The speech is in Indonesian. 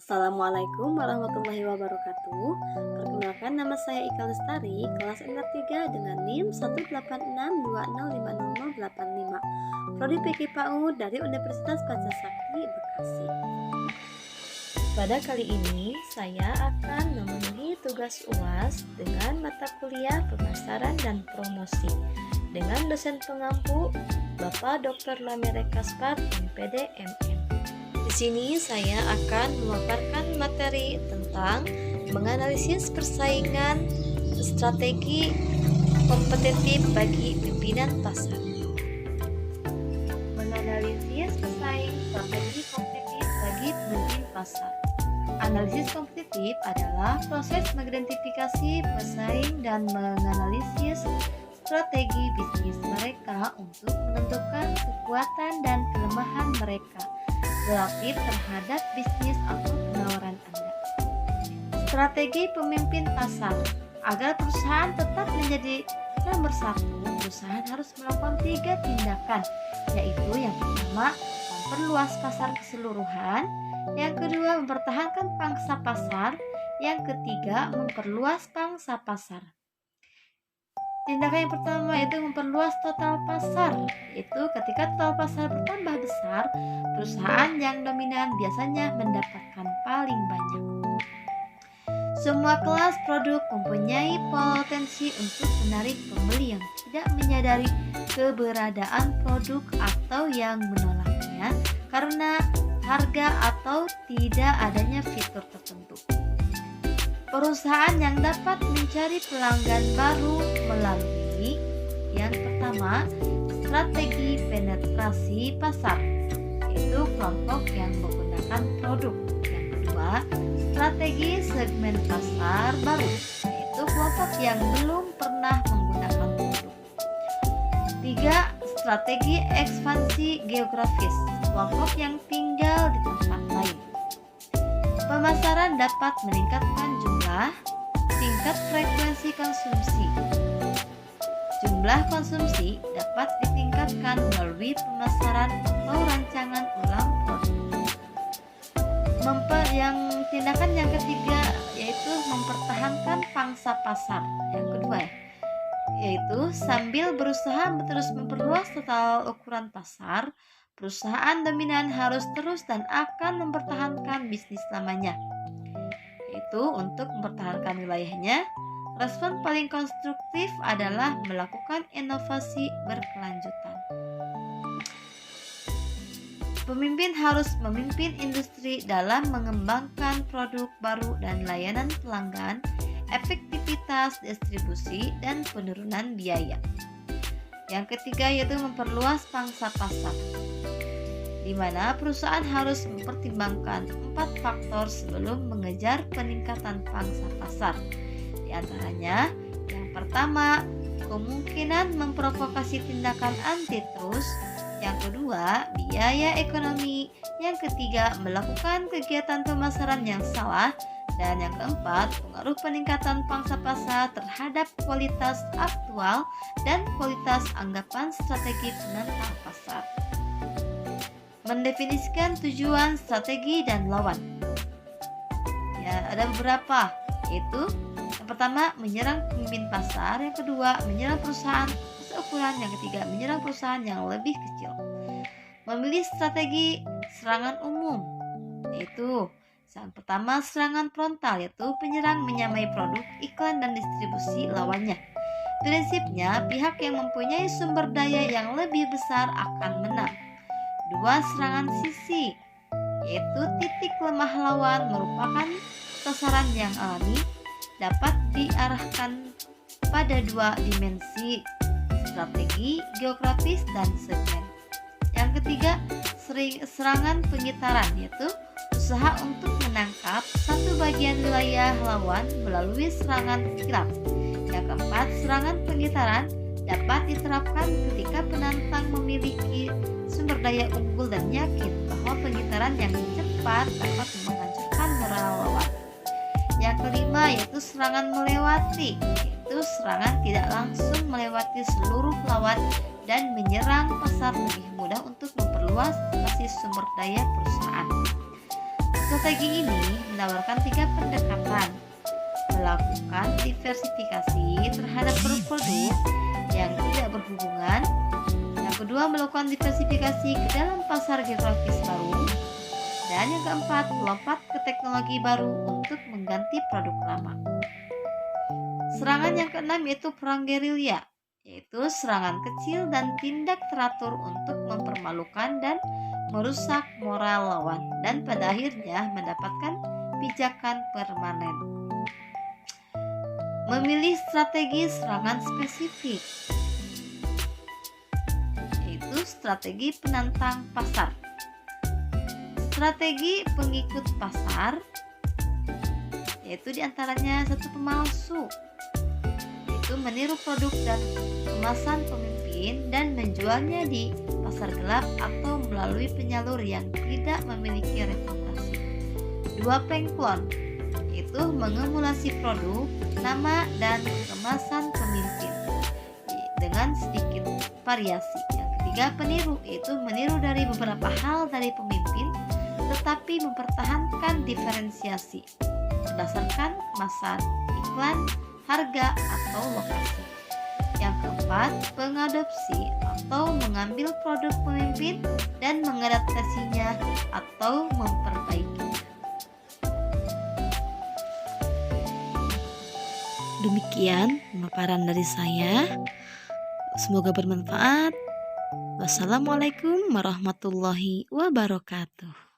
Assalamualaikum warahmatullahi wabarakatuh. Perkenalkan, nama saya Ika Lestari, kelas NR 3 dengan NIM 186205085. Prodi PK PAUD dari Universitas Pancasakti, Bekasi. Pada kali ini, saya akan memenuhi tugas UAS dengan mata kuliah pemasaran dan promosi dengan dosen pengampu Bapak Dr. Lamere Kaspar, MPD MM. Di sini saya akan memaparkan materi tentang menganalisis persaingan strategi kompetitif bagi pimpinan pasar. Menganalisis pesaing strategi kompetitif bagi pemimpin pasar. Analisis kompetitif adalah proses mengidentifikasi pesaing dan menganalisis strategi bisnis mereka untuk menentukan kekuatan dan kelemahan mereka relatif terhadap bisnis atau penawaran Anda. Strategi pemimpin pasar. Agar perusahaan tetap menjadi nomor satu, perusahaan harus melakukan 3 tindakan, yaitu yang pertama, memperluas pasar keseluruhan, yang kedua, mempertahankan pangsa pasar, yang ketiga, memperluas pangsa pasar. Tindakan yang pertama yaitu memperluas total pasar, yaitu ketika total pasar bertambah besar, perusahaan yang dominan biasanya mendapatkan paling banyak. Semua kelas produk mempunyai potensi untuk menarik pembeli yang tidak menyadari keberadaan produk atau yang menolaknya karena harga atau tidak adanya fitur tertentu. Perusahaan yang dapat mencari pelanggan baru melalui yang pertama, strategi penetrasi pasar, yaitu kelompok yang menggunakan produk. Yang kedua, strategi segmen pasar baru, yaitu kelompok yang belum pernah menggunakan produk. Tiga, strategi ekspansi geografis, kelompok yang tinggal di tempat lain. Pemasaran dapat meningkatkan tingkat frekuensi konsumsi. Jumlah konsumsi dapat ditingkatkan melalui pemasaran atau rancangan ulang produk. Tindakan yang ketiga yaitu mempertahankan pangsa pasar. Yang kedua yaitu sambil berusaha terus memperluas total ukuran pasar, perusahaan dominan harus terus dan akan mempertahankan bisnis lamanya. Itu untuk mempertahankan wilayahnya, respon paling konstruktif adalah melakukan inovasi berkelanjutan. Pemimpin harus memimpin industri dalam mengembangkan produk baru dan layanan pelanggan, efektivitas distribusi, dan penurunan biaya. Yang ketiga yaitu memperluas pangsa pasar, di mana perusahaan harus mempertimbangkan 4 faktor sebelum mengejar peningkatan pangsa pasar. Di antaranya, yang pertama, kemungkinan memprovokasi tindakan antitrust, yang kedua, biaya ekonomi, yang ketiga, melakukan kegiatan pemasaran yang salah, dan yang keempat, pengaruh peningkatan pangsa pasar terhadap kualitas aktual dan kualitas anggapan strategi penantang pasar. Mendefinisikan tujuan, strategi, dan lawan. Ya, ada beberapa, yaitu yang pertama menyerang pemimpin pasar, yang kedua menyerang perusahaan seukuran, yang ketiga menyerang perusahaan yang lebih kecil. Memilih strategi serangan umum, yaitu yang pertama serangan frontal, yaitu penyerang menyamai produk, iklan, dan distribusi lawannya. Prinsipnya, pihak yang mempunyai sumber daya yang lebih besar akan menang. 2. Serangan sisi, yaitu titik lemah lawan merupakan sasaran yang alami, dapat diarahkan pada 2 dimensi, strategi, geografis, dan segmen. Yang ketiga, serangan pengitaran, yaitu usaha untuk menangkap satu bagian wilayah lawan melalui serangan kilap. Yang keempat, serangan pengitaran dapat diterapkan ketika penantang memiliki sumber daya unggul dan yakin bahwa pengitaran yang cepat dapat menghancurkan moral lawan. Yang kelima yaitu serangan melewati, yaitu serangan tidak langsung melewati seluruh lawan dan menyerang pasar lebih mudah untuk memperluas basis sumber daya perusahaan. Strategi ini menawarkan 3 pendekatan: melakukan diversifikasi terhadap produk-produk yang tidak berhubungan, yang kedua melakukan diversifikasi ke dalam pasar geografis baru, dan yang keempat lompat ke teknologi baru untuk mengganti produk lama. Serangan yang keenam yaitu perang gerilya, yaitu serangan kecil dan tindak teratur untuk mempermalukan dan merusak moral lawan dan pada akhirnya mendapatkan pijakan permanen. Memilih strategi serangan spesifik, yaitu strategi penantang pasar. Strategi pengikut pasar, yaitu diantaranya satu pemalsu, yaitu meniru produk dan kemasan pemimpin dan menjualnya di pasar gelap atau melalui penyalur yang tidak memiliki reputasi. Dua pengklon, yaitu mengemulasi produk, nama, dan kemasan pemimpin dengan sedikit variasi. Yang ketiga peniru, yaitu meniru dari beberapa hal dari pemimpin tetapi mempertahankan diferensiasi berdasarkan kemasan, iklan, harga, atau lokasi. Yang keempat, pengadopsi atau mengambil produk pemimpin dan mengadaptasinya atau memperbaikinya. Demikian pemaparan dari saya. Semoga bermanfaat. Wassalamualaikum warahmatullahi wabarakatuh.